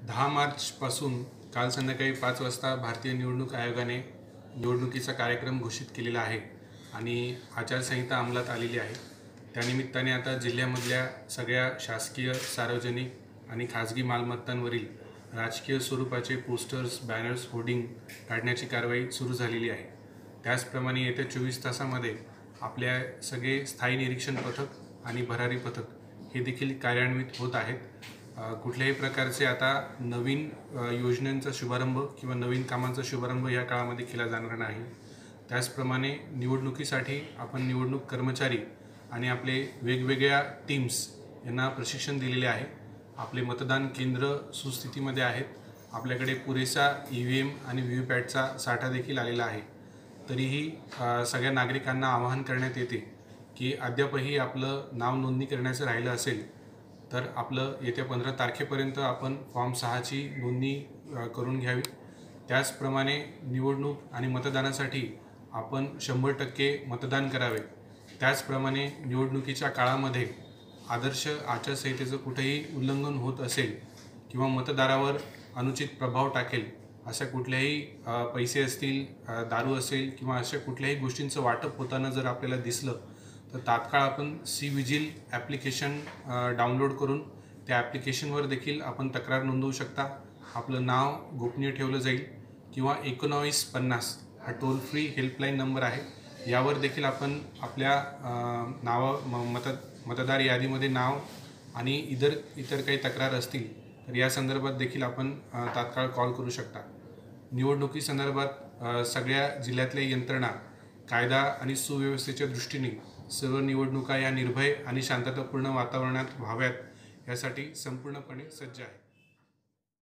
10 मार्चपासून काल संध्याकाळी 5 वाजता भारतीय निवडणूक आयोगाने निवडणुकीचा कार्यक्रम घोषित केलेला आहे आणि आचारसंहिता अंमलात आलेली आहे। त्यानिमित्ताने आता जिल्ह्यामधल्या सगळ्या शासकीय, सार्वजनिक आणि खाजगी मालमत्तांवरील राजकीय स्वरूपाचे पोस्टर्स, बॅनर्स, होर्डिंग काढण्याची कारवाई सुरू झालेली आहे। त्याचप्रमाणे येत्या 24 तासांमध्ये आपल्या सगळे स्थायी निरीक्षण पथक आणि भरारी पथक हे देखील कार्यान्वित होत आहेत। कुठल्याही प्रकारचे आता नवीन योजनांचा शुभारंभ किंवा नवीन कामांचा शुभारंभ या काळामध्ये केला जाणार नाही। त्याचप्रमाणे निवडणुकीसाठी आपण निवडणूक कर्मचारी आणि आपले वेगवेगळ्या टीम्स यांना प्रशिक्षण दिलेले आहे। आपले मतदान केंद्र सुस्थितीमध्ये आहेत। आपल्याकडे पुरेसा EVM आणि VVPATचा साठा देखील आलेला आहे। तरीही सगळ्या नागरिकांना आवाहन करण्यात येते की अद्यापही आपलं नाव नोंदणी करण्याचं राहिलं असेल तर आपलं येत्या 15 तारखेपर्यंत आपण फॉर्म 6ची नोंदणी करून घ्यावी। त्याचप्रमाणे निवडणूक आणि मतदानासाठी आपण 100% मतदान करावे। त्याचप्रमाणे निवडणुकीच्या काळामध्ये आदर्श आचारसंहितेचं कुठेही उल्लंघन होत असेल किंवा मतदारावर अनुचित प्रभाव टाकेल अशा कुठल्याही पैसे असतील, दारू असेल किंवा अशा कुठल्याही गोष्टींचं वाटप होताना जर आपल्याला दिसलं तर तात्काळ आपण C-Vigil ॲप्लिकेशन डाउनलोड करून त्या ॲप्लिकेशनवर देखील आपण तक्रार नोंदवू शकता। आपलं नाव गोपनीय ठेवलं जाईल किंवा 1950 हा टोल फ्री हेल्पलाईन नंबर आहे। यावर देखील आपण आपल्या मतदार यादीमध्ये नाव आणि इतर काही तक्रार असतील तर या संदर्भात देखील आपण तात्काळ कॉल करू शकता। निवडणुकीसंदर्भात सगळ्या जिल्ह्यातल्या यंत्रणा कायदा आणि सुव्यवस्थेच्या दृष्टीने सर्व निवडणुका या निर्भय आणि शांततापूर्ण वातावरणात व्हाव्यात यासाठी संपूर्णपणे सज्ज आहे।